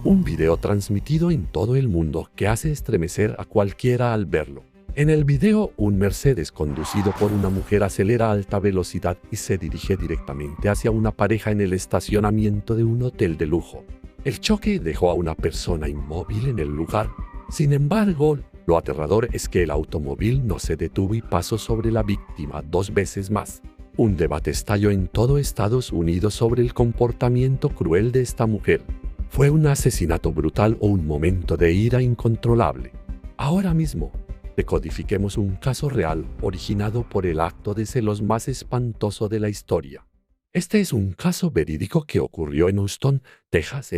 Un video transmitido en todo el mundo que hace estremecer a cualquiera al verlo. En el video, un Mercedes conducido por una mujer acelera a alta velocidad y se dirige directamente hacia una pareja en el estacionamiento de un hotel de lujo. El choque dejó a una persona inmóvil en el lugar. Sin embargo, lo aterrador es que el automóvil no se detuvo y pasó sobre la víctima 2 veces más. Un debate estalló en todo Estados Unidos sobre el comportamiento cruel de esta mujer. ¿Fue un asesinato brutal o un momento de ira incontrolable? Ahora mismo, decodifiquemos un caso real originado por el acto de celos más espantoso de la historia. Este es un caso verídico que ocurrió en Houston, Texas,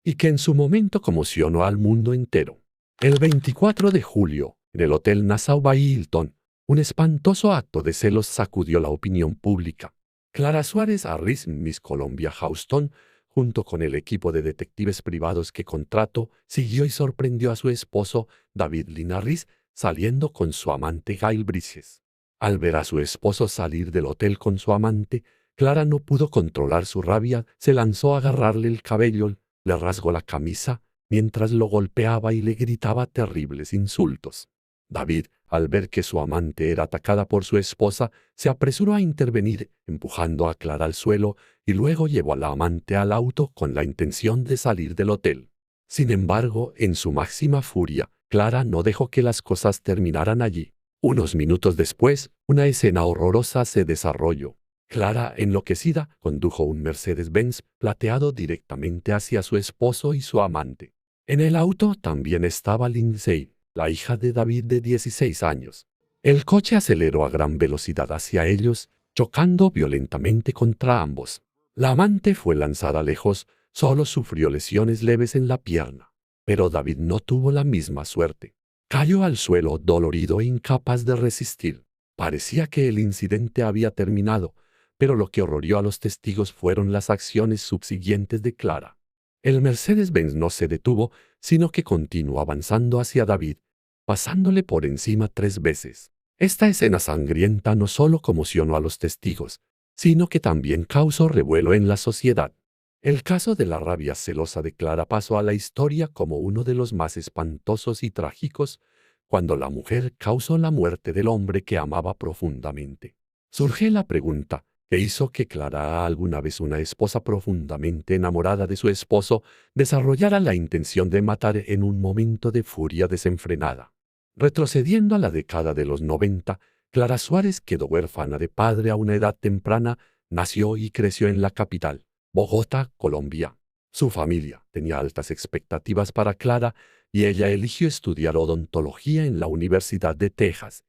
y que en su momento conmocionó al mundo entero. El 24 de julio, en el Hotel Nassau by Hilton, un espantoso acto de celos sacudió la opinión pública. Clara Suárez Harris, Miss Colombia Houston, junto con el equipo de detectives privados que contrató, siguió y sorprendió a su esposo, David Lynn Harris, saliendo con su amante Gail Bridges. Al ver a su esposo salir del hotel con su amante, Clara no pudo controlar su rabia, se lanzó a agarrarle el cabello, le rasgó la camisa, mientras lo golpeaba y le gritaba terribles insultos. David, al ver que su amante era atacada por su esposa, se apresuró a intervenir, empujando a Clara al suelo, y luego llevó a la amante al auto con la intención de salir del hotel. Sin embargo, en su máxima furia, Clara no dejó que las cosas terminaran allí. Unos minutos después, una escena horrorosa se desarrolló. Clara, enloquecida, condujo un Mercedes-Benz plateado directamente hacia su esposo y su amante. En el auto también estaba Lindsay, la hija de David de 16 años. El coche aceleró a gran velocidad hacia ellos, chocando violentamente contra ambos. La amante fue lanzada lejos, solo sufrió lesiones leves en la pierna. Pero David no tuvo la misma suerte. Cayó al suelo dolorido e incapaz de resistir. Parecía que el incidente había terminado, pero lo que horrorió a los testigos fueron las acciones subsiguientes de Clara. El Mercedes-Benz no se detuvo, sino que continuó avanzando hacia David, pasándole por encima 3 veces. Esta escena sangrienta no solo conmocionó a los testigos, sino que también causó revuelo en la sociedad. El caso de la rabia celosa de Clara pasó a la historia como uno de los más espantosos y trágicos, cuando la mujer causó la muerte del hombre que amaba profundamente. Surge la pregunta, ¿qué hizo que Clara, alguna vez una esposa profundamente enamorada de su esposo, desarrollara la intención de matar en un momento de furia desenfrenada? Retrocediendo a la década de los 90, Clara Suárez quedó huérfana de padre a una edad temprana, nació y creció en la capital, Bogotá, Colombia. Su familia tenía altas expectativas para Clara y ella eligió estudiar odontología en la Universidad de Texas,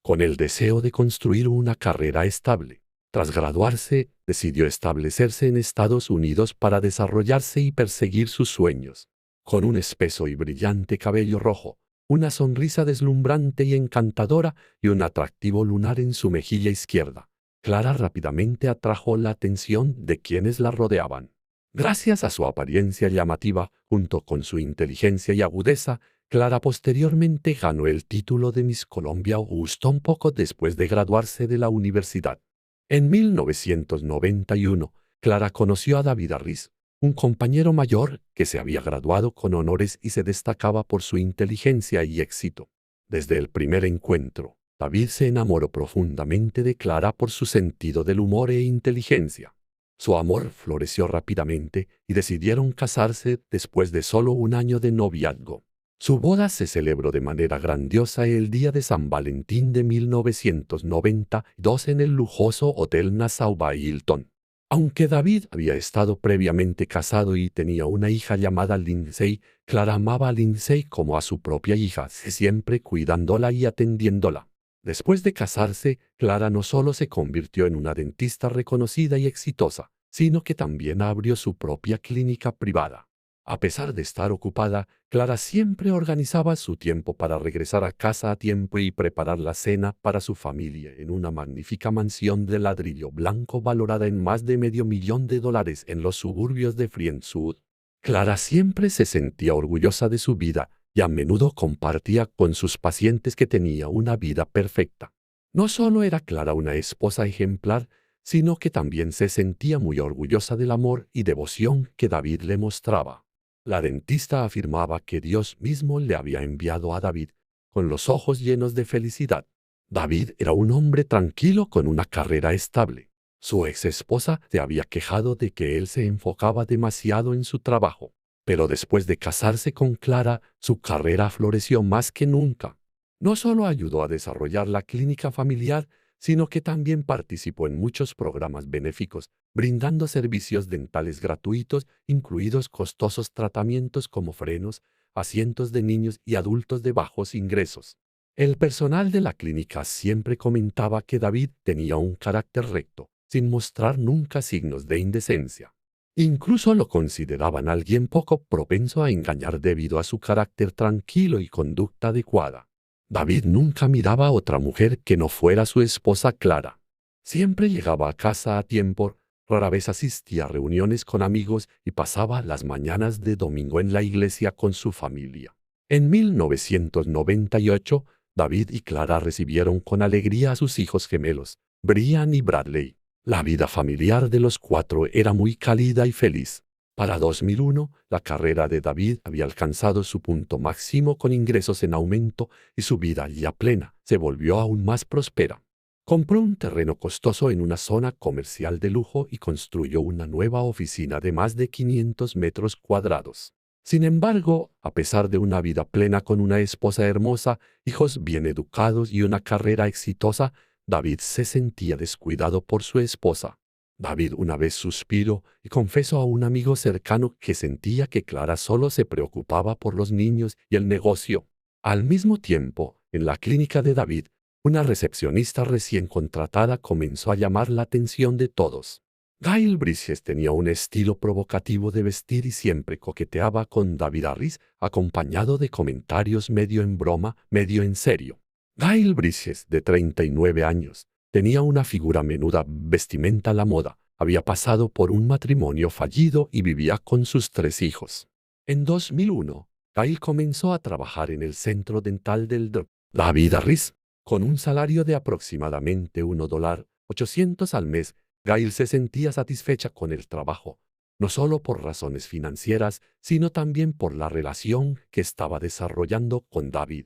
con el deseo de construir una carrera estable. Tras graduarse, decidió establecerse en Estados Unidos para desarrollarse y perseguir sus sueños. Con un espeso y brillante cabello rojo, una sonrisa deslumbrante y encantadora y un atractivo lunar en su mejilla izquierda, Clara rápidamente atrajo la atención de quienes la rodeaban. Gracias a su apariencia llamativa, junto con su inteligencia y agudeza, Clara posteriormente ganó el título de Miss Colombia Houston poco después de graduarse de la universidad. En 1991, Clara conoció a David Harris, un compañero mayor que se había graduado con honores y se destacaba por su inteligencia y éxito. Desde el primer encuentro, David se enamoró profundamente de Clara por su sentido del humor e inteligencia. Su amor floreció rápidamente y decidieron casarse después de solo 1 año de noviazgo. Su boda se celebró de manera grandiosa el día de San Valentín de 1992 en el lujoso Hotel Nassau by Hilton. Aunque David había estado previamente casado y tenía una hija llamada Lindsay, Clara amaba a Lindsay como a su propia hija, siempre cuidándola y atendiéndola. Después de casarse, Clara no solo se convirtió en una dentista reconocida y exitosa, sino que también abrió su propia clínica privada. A pesar de estar ocupada, Clara siempre organizaba su tiempo para regresar a casa a tiempo y preparar la cena para su familia en una magnífica mansión de ladrillo blanco valorada en más de $500,000 en los suburbios de Friendswood. Clara siempre se sentía orgullosa de su vida y a menudo compartía con sus pacientes que tenía una vida perfecta. No solo era Clara una esposa ejemplar, sino que también se sentía muy orgullosa del amor y devoción que David le mostraba. La dentista afirmaba que Dios mismo le había enviado a David con los ojos llenos de felicidad. David era un hombre tranquilo con una carrera estable. Su ex esposa se había quejado de que él se enfocaba demasiado en su trabajo, pero después de casarse con Clara, su carrera floreció más que nunca. No solo ayudó a desarrollar la clínica familiar, sino que también participó en muchos programas benéficos, brindando servicios dentales gratuitos, incluidos costosos tratamientos como frenos, asientos de niños y adultos de bajos ingresos. El personal de la clínica siempre comentaba que David tenía un carácter recto, sin mostrar nunca signos de indecencia. Incluso lo consideraban alguien poco propenso a engañar debido a su carácter tranquilo y conducta adecuada. David nunca miraba a otra mujer que no fuera su esposa Clara. Siempre llegaba a casa a tiempo, rara vez asistía a reuniones con amigos y pasaba las mañanas de domingo en la iglesia con su familia. En 1998, David y Clara recibieron con alegría a sus hijos gemelos, Brian y Bradley. La vida familiar de los cuatro era muy cálida y feliz. Para 2001, la carrera de David había alcanzado su punto máximo con ingresos en aumento y su vida ya plena se volvió aún más próspera. Compró un terreno costoso en una zona comercial de lujo y construyó una nueva oficina de más de 500 metros cuadrados. Sin embargo, a pesar de una vida plena con una esposa hermosa, hijos bien educados y una carrera exitosa, David se sentía descuidado por su esposa. David una vez suspiró y confesó a un amigo cercano que sentía que Clara solo se preocupaba por los niños y el negocio. Al mismo tiempo, en la clínica de David, una recepcionista recién contratada comenzó a llamar la atención de todos. Gail Bridges tenía un estilo provocativo de vestir y siempre coqueteaba con David Harris, acompañado de comentarios medio en broma, medio en serio. Gail Bridges, de 39 años, tenía una figura menuda, vestimenta a la moda, había pasado por un matrimonio fallido y vivía con sus 3 hijos. En 2001, Gail comenzó a trabajar en el centro dental del Dr. David Harris. Con un salario de aproximadamente $1.800 al mes, Gail se sentía satisfecha con el trabajo, no solo por razones financieras, sino también por la relación que estaba desarrollando con David.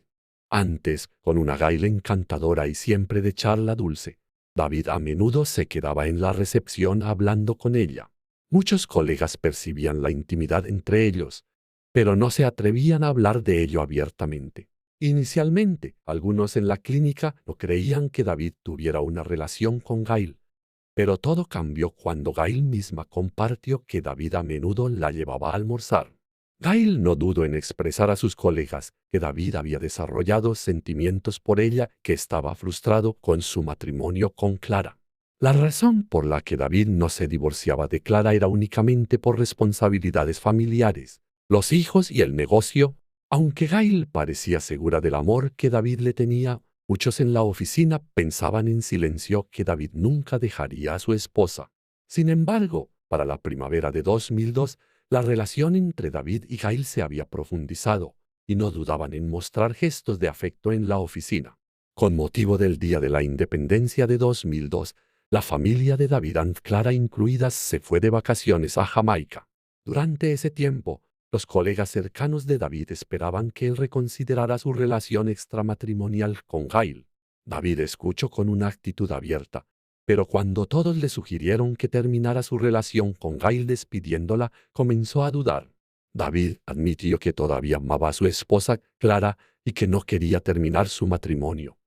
Antes, con una Gail encantadora y siempre de charla dulce, David a menudo se quedaba en la recepción hablando con ella. Muchos colegas percibían la intimidad entre ellos, pero no se atrevían a hablar de ello abiertamente. Inicialmente, algunos en la clínica no creían que David tuviera una relación con Gail, pero todo cambió cuando Gail misma compartió que David a menudo la llevaba a almorzar. Gail no dudó en expresar a sus colegas que David había desarrollado sentimientos por ella, que estaba frustrado con su matrimonio con Clara. La razón por la que David no se divorciaba de Clara era únicamente por responsabilidades familiares, los hijos y el negocio. Aunque Gail parecía segura del amor que David le tenía, muchos en la oficina pensaban en silencio que David nunca dejaría a su esposa. Sin embargo, para la primavera de 2002, la relación entre David y Gail se había profundizado, y no dudaban en mostrar gestos de afecto en la oficina. Con motivo del Día de la Independencia de 2002, la familia de David y Clara incluidas se fue de vacaciones a Jamaica. Durante ese tiempo, los colegas cercanos de David esperaban que él reconsiderara su relación extramatrimonial con Gail. David escuchó con una actitud abierta, pero cuando todos le sugirieron que terminara su relación con Gail despidiéndola, comenzó a dudar. David admitió que todavía amaba a su esposa Clara y que no quería terminar su matrimonio,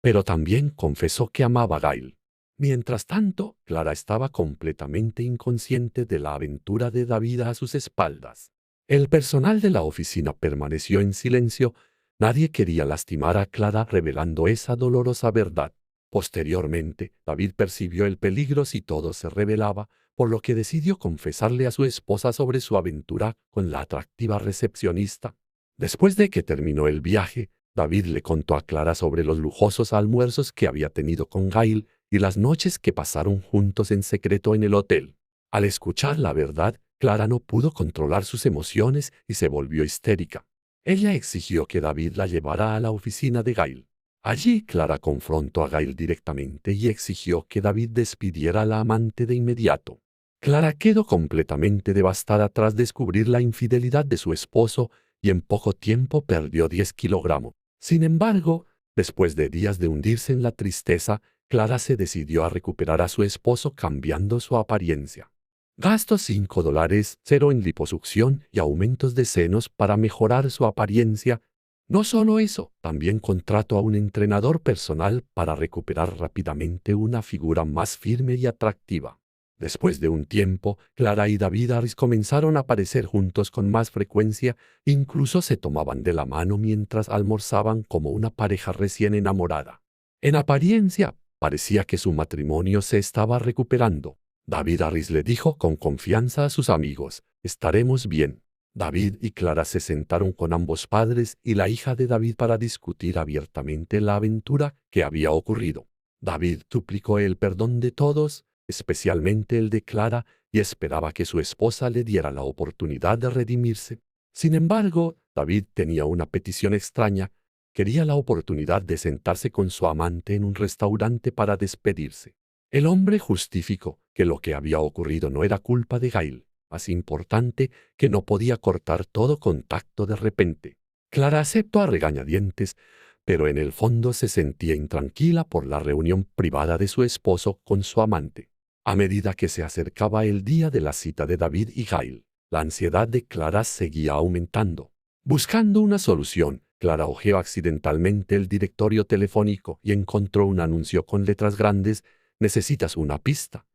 pero también confesó que amaba a Gail. Mientras tanto, Clara estaba completamente inconsciente de la aventura de David a sus espaldas. El personal de la oficina permaneció en silencio. Nadie quería lastimar a Clara revelando esa dolorosa verdad. Posteriormente, David percibió el peligro si todo se revelaba, por lo que decidió confesarle a su esposa sobre su aventura con la atractiva recepcionista. Después de que terminó el viaje, David le contó a Clara sobre los lujosos almuerzos que había tenido con Gail y las noches que pasaron juntos en secreto en el hotel. Al escuchar la verdad, Clara no pudo controlar sus emociones y se volvió histérica. Ella exigió que David la llevara a la oficina de Gail. Allí Clara confrontó a Gail directamente y exigió que David despidiera a la amante de inmediato. Clara quedó completamente devastada tras descubrir la infidelidad de su esposo y en poco tiempo perdió 10 kilogramos. Sin embargo, después de días de hundirse en la tristeza, Clara se decidió a recuperar a su esposo cambiando su apariencia. Gastó $5, cero en liposucción y aumentos de senos para mejorar su apariencia. No solo eso, también contrató a un entrenador personal para recuperar rápidamente una figura más firme y atractiva. Después de un tiempo, Clara y David Harris comenzaron a aparecer juntos con más frecuencia, incluso se tomaban de la mano mientras almorzaban como una pareja recién enamorada. En apariencia, parecía que su matrimonio se estaba recuperando. David Harris le dijo con confianza a sus amigos, «Estaremos bien». David y Clara se sentaron con ambos padres y la hija de David para discutir abiertamente la aventura que había ocurrido. David suplicó el perdón de todos, especialmente el de Clara, y esperaba que su esposa le diera la oportunidad de redimirse. Sin embargo, David tenía una petición extraña. Quería la oportunidad de sentarse con su amante en un restaurante para despedirse. El hombre justificó que lo que había ocurrido no era culpa de Gail, más importante que no podía cortar todo contacto de repente. Clara aceptó a regañadientes, pero en el fondo se sentía intranquila por la reunión privada de su esposo con su amante. A medida que se acercaba el día de la cita de David y Gail, la ansiedad de Clara seguía aumentando. Buscando una solución, Clara hojeó accidentalmente el directorio telefónico y encontró un anuncio con letras grandes: «Necesitas una pista.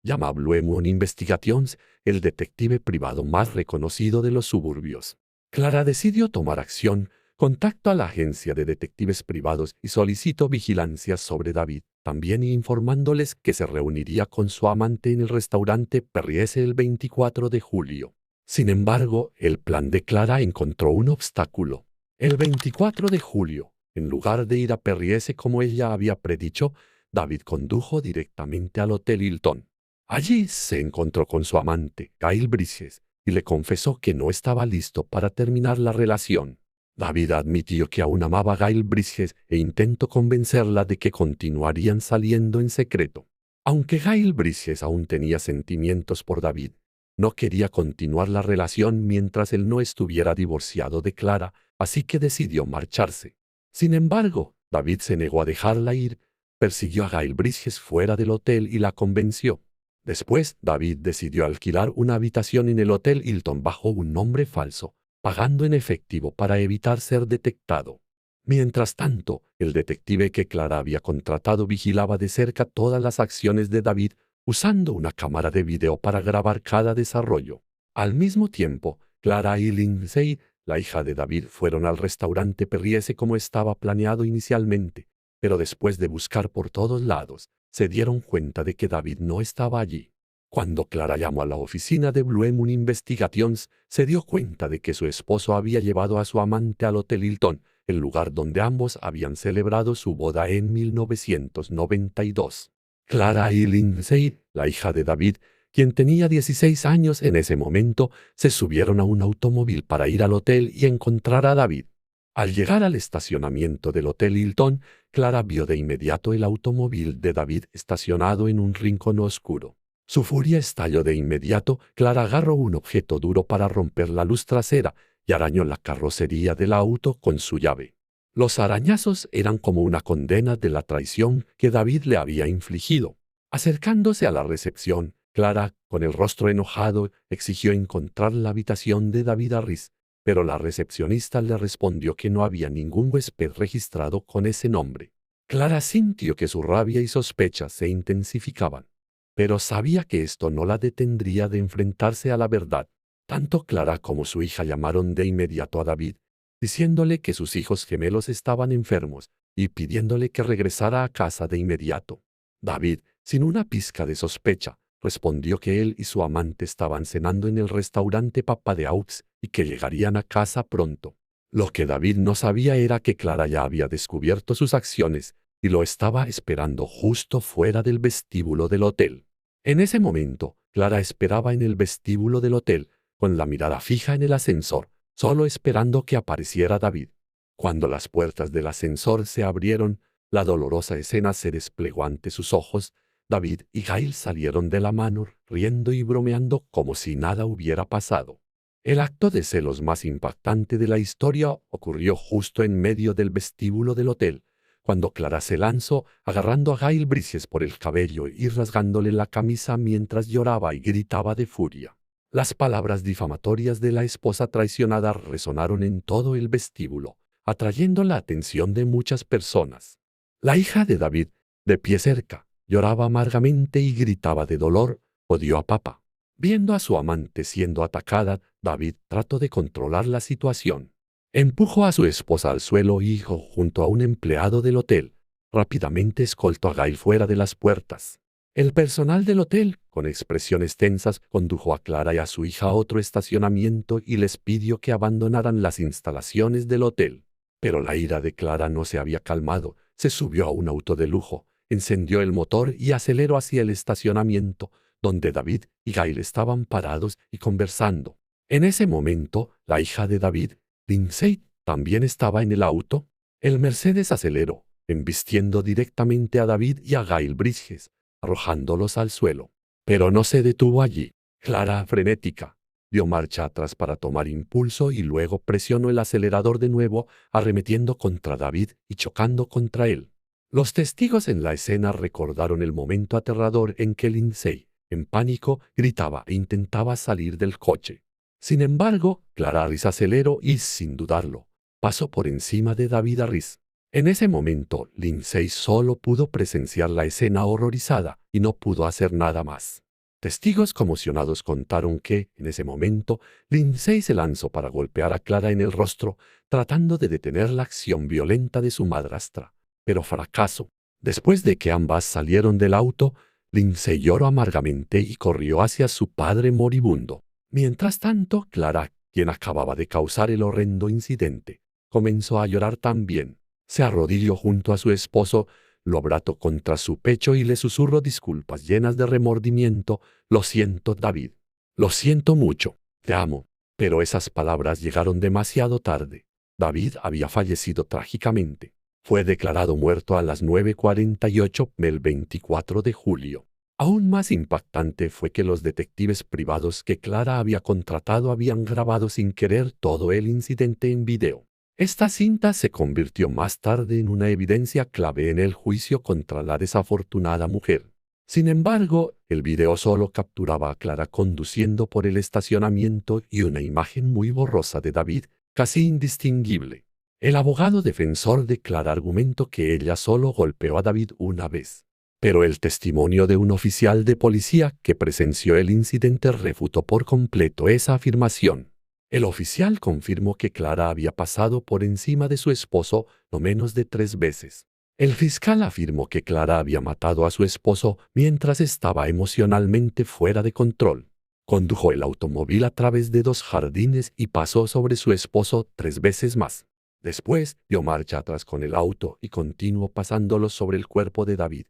Llama a Blue Moon Investigations, el detective privado más reconocido de los suburbios». Clara decidió tomar acción. Contactó a la agencia de detectives privados y solicitó vigilancia sobre David, también informándoles que se reuniría con su amante en el restaurante Perriese el 24 de julio. Sin embargo, el plan de Clara encontró un obstáculo. El 24 de julio, en lugar de ir a Perriese como ella había predicho, David condujo directamente al Hotel Hilton. Allí se encontró con su amante, Gail Bridges, y le confesó que no estaba listo para terminar la relación. David admitió que aún amaba a Gail Bridges e intentó convencerla de que continuarían saliendo en secreto. Aunque Gail Bridges aún tenía sentimientos por David, no quería continuar la relación mientras él no estuviera divorciado de Clara, así que decidió marcharse. Sin embargo, David se negó a dejarla ir, persiguió a Gail Bridges fuera del hotel y la convenció. Después, David decidió alquilar una habitación en el Hotel Hilton bajo un nombre falso, pagando en efectivo para evitar ser detectado. Mientras tanto, el detective que Clara había contratado vigilaba de cerca todas las acciones de David, usando una cámara de video para grabar cada desarrollo. Al mismo tiempo, Clara y Lindsay, la hija de David, fueron al restaurante Perriese como estaba planeado inicialmente, pero después de buscar por todos lados, se dieron cuenta de que David no estaba allí. Cuando Clara llamó a la oficina de Blue Moon Investigations, se dio cuenta de que su esposo había llevado a su amante al Hotel Hilton, el lugar donde ambos habían celebrado su boda en 1992. Clara y Lindsay, la hija de David, quien tenía 16 años en ese momento, se subieron a un automóvil para ir al hotel y encontrar a David. Al llegar al estacionamiento del Hotel Hilton, Clara vio de inmediato el automóvil de David estacionado en un rincón oscuro. Su furia estalló de inmediato. Clara agarró un objeto duro para romper la luz trasera y arañó la carrocería del auto con su llave. Los arañazos eran como una condena de la traición que David le había infligido. Acercándose a la recepción, Clara, con el rostro enojado, exigió encontrar la habitación de David Harris, pero la recepcionista le respondió que no había ningún huésped registrado con ese nombre. Clara sintió que su rabia y sospechas se intensificaban, pero sabía que esto no la detendría de enfrentarse a la verdad. Tanto Clara como su hija llamaron de inmediato a David, diciéndole que sus hijos gemelos estaban enfermos y pidiéndole que regresara a casa de inmediato. David, sin una pizca de sospecha, respondió que él y su amante estaban cenando en el restaurante Papa de Aux y que llegarían a casa pronto. Lo que David no sabía era que Clara ya había descubierto sus acciones y lo estaba esperando justo fuera del vestíbulo del hotel. En ese momento, Clara esperaba en el vestíbulo del hotel, con la mirada fija en el ascensor, solo esperando que apareciera David. Cuando las puertas del ascensor se abrieron, la dolorosa escena se desplegó ante sus ojos. David y Gail salieron de la mano, riendo y bromeando como si nada hubiera pasado. El acto de celos más impactante de la historia ocurrió justo en medio del vestíbulo del hotel, cuando Clara se lanzó agarrando a Gail Bridges por el cabello y rasgándole la camisa mientras lloraba y gritaba de furia. Las palabras difamatorias de la esposa traicionada resonaron en todo el vestíbulo, atrayendo la atención de muchas personas. La hija de David, de pie cerca, lloraba amargamente y gritaba de dolor, odió a papá. Viendo a su amante siendo atacada, David trató de controlar la situación. Empujó a su esposa al suelo y, junto a un empleado del hotel, rápidamente escoltó a Gail fuera de las puertas. El personal del hotel, con expresiones tensas, condujo a Clara y a su hija a otro estacionamiento y les pidió que abandonaran las instalaciones del hotel. Pero la ira de Clara no se había calmado. Se subió a un auto de lujo, encendió el motor y aceleró hacia el estacionamiento, donde David y Gail estaban parados y conversando. En ese momento, la hija de David, Lindsay, también estaba en el auto. El Mercedes aceleró, embistiendo directamente a David y a Gail Bridges, arrojándolos al suelo. Pero no se detuvo allí. Clara, frenética, dio marcha atrás para tomar impulso y luego presionó el acelerador de nuevo, arremetiendo contra David y chocando contra él. Los testigos en la escena recordaron el momento aterrador en que Lindsay, en pánico, gritaba e intentaba salir del coche. Sin embargo, Clara Harris aceleró y, sin dudarlo, pasó por encima de David Harris. En ese momento, Lindsay solo pudo presenciar la escena horrorizada y no pudo hacer nada más. Testigos conmocionados contaron que, en ese momento, Lindsay se lanzó para golpear a Clara en el rostro, tratando de detener la acción violenta de su madrastra, pero fracasó. Después de que ambas salieron del auto, Lindsay lloró amargamente y corrió hacia su padre moribundo. Mientras tanto, Clara, quien acababa de causar el horrendo incidente, comenzó a llorar también. Se arrodilló junto a su esposo, lo abrazó contra su pecho y le susurró disculpas llenas de remordimiento. «Lo siento, David. Lo siento mucho. Te amo». Pero esas palabras llegaron demasiado tarde. David había fallecido trágicamente. Fue declarado muerto a las 9:48 del 24 de julio. Aún más impactante fue que los detectives privados que Clara había contratado habían grabado sin querer todo el incidente en video. Esta cinta se convirtió más tarde en una evidencia clave en el juicio contra la desafortunada mujer. Sin embargo, el video solo capturaba a Clara conduciendo por el estacionamiento y una imagen muy borrosa de David, casi indistinguible. El abogado defensor de Clara argumentó que ella solo golpeó a David una vez. Pero el testimonio de un oficial de policía que presenció el incidente refutó por completo esa afirmación. El oficial confirmó que Clara había pasado por encima de su esposo no menos de 3 veces. El fiscal afirmó que Clara había matado a su esposo mientras estaba emocionalmente fuera de control. Condujo el automóvil a través de 2 jardines y pasó sobre su esposo 3 veces más. Después dio marcha atrás con el auto y continuó pasándolo sobre el cuerpo de David,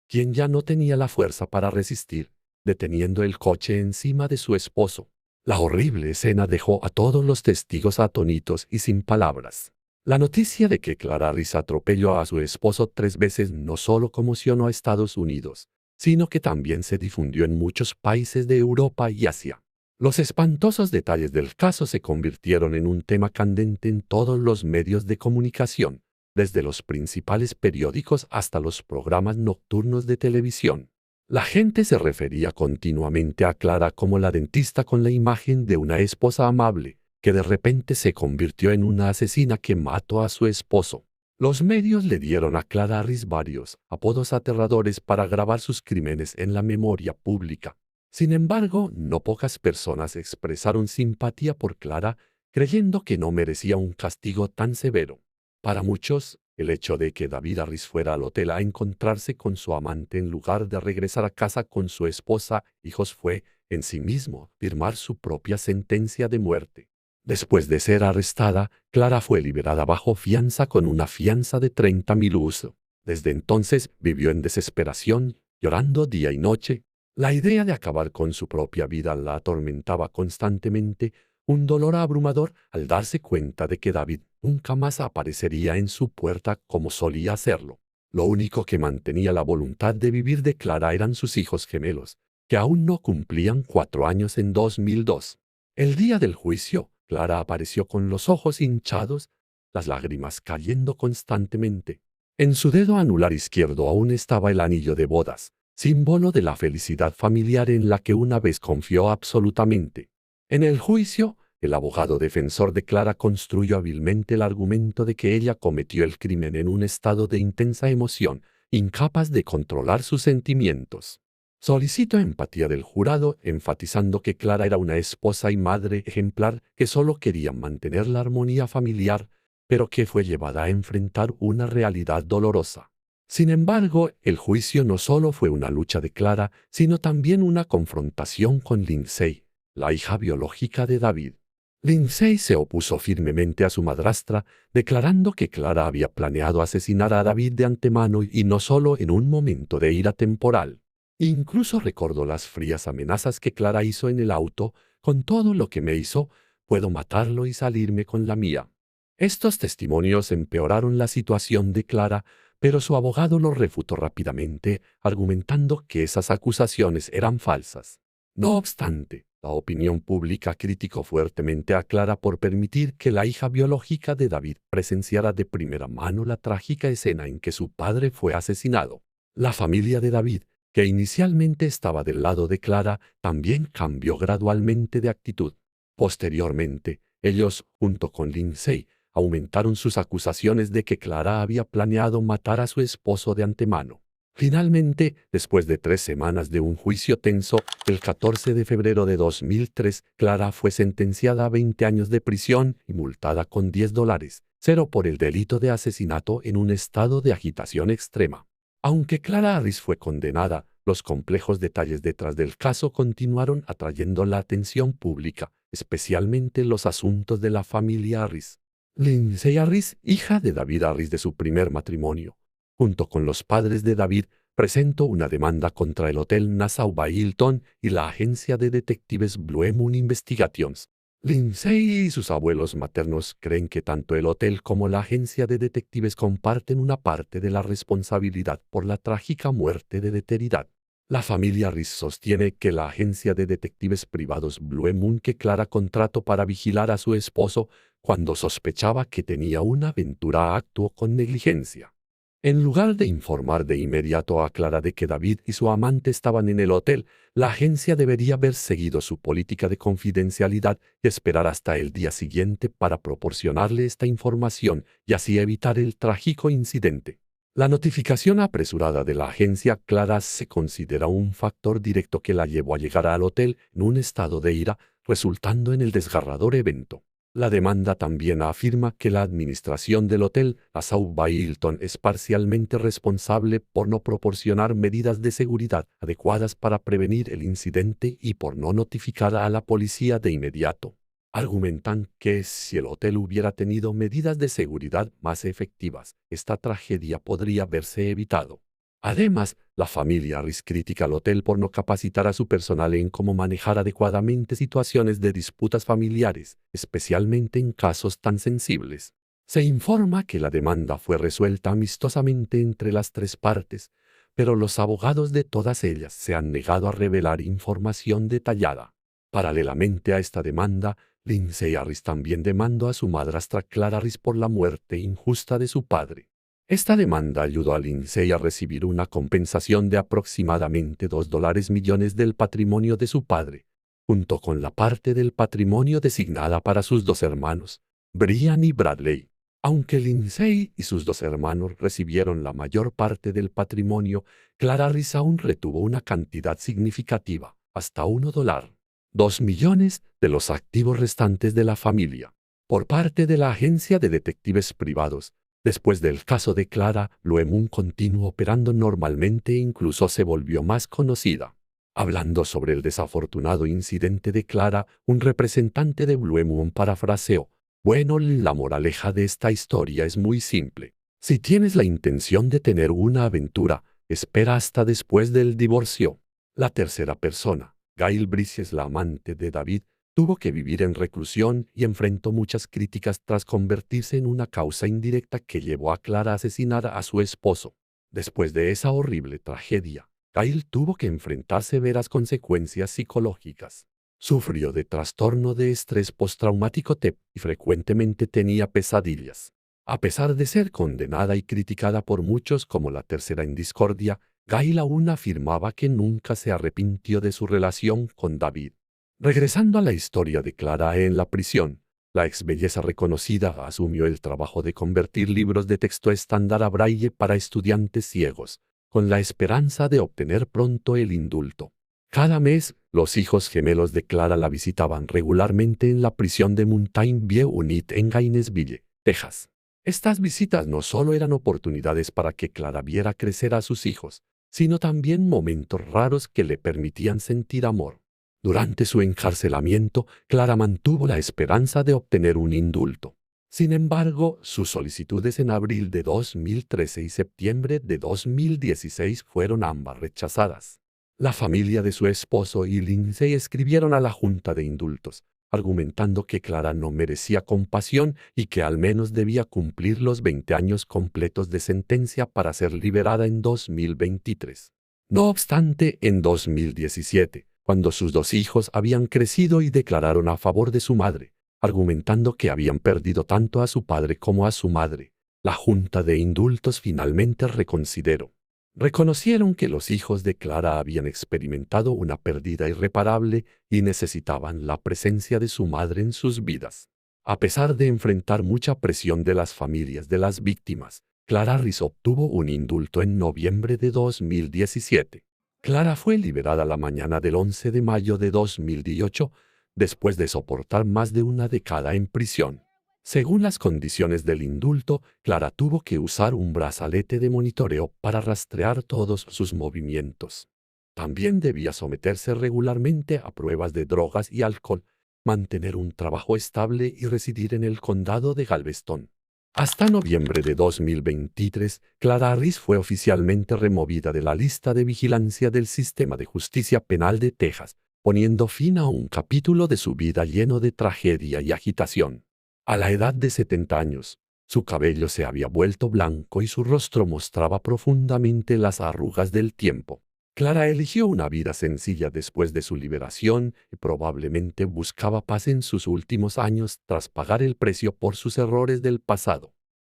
quien ya no tenía la fuerza para resistir, deteniendo el coche encima de su esposo. La horrible escena dejó a todos los testigos atónitos y sin palabras. La noticia de que Clara Harris atropelló a su esposo 3 veces no solo conmocionó a Estados Unidos, sino que también se difundió en muchos países de Europa y Asia. Los espantosos detalles del caso se convirtieron en un tema candente en todos los medios de comunicación, desde los principales periódicos hasta los programas nocturnos de televisión. La gente se refería continuamente a Clara como la dentista con la imagen de una esposa amable, que de repente se convirtió en una asesina que mató a su esposo. Los medios le dieron a Clara Harris varios apodos aterradores para grabar sus crímenes en la memoria pública. Sin embargo, no pocas personas expresaron simpatía por Clara, creyendo que no merecía un castigo tan severo. Para muchos, el hecho de que David Harris fuera al hotel a encontrarse con su amante en lugar de regresar a casa con su esposa e hijos fue, en sí mismo, firmar su propia sentencia de muerte. Después de ser arrestada, Clara fue liberada bajo fianza con una fianza de 30.000 US. Desde entonces vivió en desesperación, llorando día y noche. La idea de acabar con su propia vida la atormentaba constantemente, un dolor abrumador al darse cuenta de que David nunca más aparecería en su puerta como solía hacerlo. Lo único que mantenía la voluntad de vivir de Clara eran sus hijos gemelos, que aún no cumplían 4 años en 2002. El día del juicio, Clara apareció con los ojos hinchados, las lágrimas cayendo constantemente. En su dedo anular izquierdo aún estaba el anillo de bodas, símbolo de la felicidad familiar en la que una vez confió absolutamente. En el juicio, el abogado defensor de Clara construyó hábilmente el argumento de que ella cometió el crimen en un estado de intensa emoción, incapaz de controlar sus sentimientos. Solicitó empatía del jurado, enfatizando que Clara era una esposa y madre ejemplar que solo quería mantener la armonía familiar, pero que fue llevada a enfrentar una realidad dolorosa. Sin embargo, el juicio no solo fue una lucha de Clara, sino también una confrontación con Lindsay, la hija biológica de David. Lindsay se opuso firmemente a su madrastra, declarando que Clara había planeado asesinar a David de antemano y no solo en un momento de ira temporal. Incluso recordó las frías amenazas que Clara hizo en el auto: con todo lo que me hizo, puedo matarlo y salirme con la mía. Estos testimonios empeoraron la situación de Clara, pero su abogado los refutó rápidamente, argumentando que esas acusaciones eran falsas. No obstante, la opinión pública criticó fuertemente a Clara por permitir que la hija biológica de David presenciara de primera mano la trágica escena en que su padre fue asesinado. La familia de David, que inicialmente estaba del lado de Clara, también cambió gradualmente de actitud. Posteriormente, ellos, junto con Lindsay, aumentaron sus acusaciones de que Clara había planeado matar a su esposo de antemano. Finalmente, después de 3 semanas de un juicio tenso, el 14 de febrero de 2003, Clara fue sentenciada a 20 años de prisión y multada con $10, cero por el delito de asesinato en un estado de agitación extrema. Aunque Clara Harris fue condenada, los complejos detalles detrás del caso continuaron atrayendo la atención pública, especialmente los asuntos de la familia Harris. Lindsay Harris, hija de David Harris de su primer matrimonio, junto con los padres de David, presentó una demanda contra el Hotel Nassau by Hilton y la agencia de detectives Blue Moon Investigations. Lindsay y sus abuelos maternos creen que tanto el hotel como la agencia de detectives comparten una parte de la responsabilidad por la trágica muerte de Deteridad. La familia Harris sostiene que la agencia de detectives privados Blue Moon, que Clara contrató para vigilar a su esposo cuando sospechaba que tenía una aventura, actuó con negligencia. En lugar de informar de inmediato a Clara de que David y su amante estaban en el hotel, la agencia debería haber seguido su política de confidencialidad y esperar hasta el día siguiente para proporcionarle esta información y así evitar el trágico incidente. La notificación apresurada de la agencia Clara se considera un factor directo que la llevó a llegar al hotel en un estado de ira, resultando en el desgarrador evento. La demanda también afirma que la administración del hotel Nassau by Hilton es parcialmente responsable por no proporcionar medidas de seguridad adecuadas para prevenir el incidente y por no notificar a la policía de inmediato. Argumentan que si el hotel hubiera tenido medidas de seguridad más efectivas, esta tragedia podría haberse evitado. Además, la familia Harris critica al hotel por no capacitar a su personal en cómo manejar adecuadamente situaciones de disputas familiares, especialmente en casos tan sensibles. Se informa que la demanda fue resuelta amistosamente entre las 3 partes, pero los abogados de todas ellas se han negado a revelar información detallada. Paralelamente a esta demanda, Lindsay Harris también demandó a su madrastra Clara Harris por la muerte injusta de su padre. Esta demanda ayudó a Lindsay a recibir una compensación de aproximadamente $2 millones del patrimonio de su padre, junto con la parte del patrimonio designada para sus 2 hermanos, Brian y Bradley. Aunque Lindsay y sus 2 hermanos recibieron la mayor parte del patrimonio, Clara Harris aún retuvo una cantidad significativa, hasta $1, 2 millones de los activos restantes de la familia. Por parte de la agencia de detectives privados, después del caso de Clara, Blue Moon continuó operando normalmente e incluso se volvió más conocida. Hablando sobre el desafortunado incidente de Clara, un representante de Blue Moon parafraseó: «Bueno, la moraleja de esta historia es muy simple. Si tienes la intención de tener una aventura, espera hasta después del divorcio». La tercera persona, Gail Bridges, la amante de David, tuvo que vivir en reclusión y enfrentó muchas críticas tras convertirse en una causa indirecta que llevó a Clara a asesinar a su esposo. Después de esa horrible tragedia, Gail tuvo que enfrentar severas consecuencias psicológicas. Sufrió de trastorno de estrés postraumático TEP y frecuentemente tenía pesadillas. A pesar de ser condenada y criticada por muchos como la tercera en discordia, Gail aún afirmaba que nunca se arrepintió de su relación con David. Regresando a la historia de Clara en la prisión, la ex belleza reconocida asumió el trabajo de convertir libros de texto estándar a braille para estudiantes ciegos, con la esperanza de obtener pronto el indulto. Cada mes, los hijos gemelos de Clara la visitaban regularmente en la prisión de Mountain View Unit en Gainesville, Texas. Estas visitas no solo eran oportunidades para que Clara viera crecer a sus hijos, sino también momentos raros que le permitían sentir amor. Durante su encarcelamiento, Clara mantuvo la esperanza de obtener un indulto. Sin embargo, sus solicitudes en abril de 2013 y septiembre de 2016 fueron ambas rechazadas. La familia de su esposo y Lindsay escribieron a la Junta de Indultos, argumentando que Clara no merecía compasión y que al menos debía cumplir los 20 años completos de sentencia para ser liberada en 2023. No obstante, en 2017, cuando sus dos hijos habían crecido y declararon a favor de su madre, argumentando que habían perdido tanto a su padre como a su madre, la Junta de Indultos finalmente reconsideró. Reconocieron que los hijos de Clara habían experimentado una pérdida irreparable y necesitaban la presencia de su madre en sus vidas. A pesar de enfrentar mucha presión de las familias de las víctimas, Clara Rice obtuvo un indulto en noviembre de 2017. Clara fue liberada la mañana del 11 de mayo de 2018, después de soportar más de una década en prisión. Según las condiciones del indulto, Clara tuvo que usar un brazalete de monitoreo para rastrear todos sus movimientos. También debía someterse regularmente a pruebas de drogas y alcohol, mantener un trabajo estable y residir en el condado de Galveston. Hasta noviembre de 2023, Clara Rice fue oficialmente removida de la lista de vigilancia del Sistema de Justicia Penal de Texas, poniendo fin a un capítulo de su vida lleno de tragedia y agitación. A la edad de 70 años, su cabello se había vuelto blanco y su rostro mostraba profundamente las arrugas del tiempo. Clara eligió una vida sencilla después de su liberación y probablemente buscaba paz en sus últimos años tras pagar el precio por sus errores del pasado.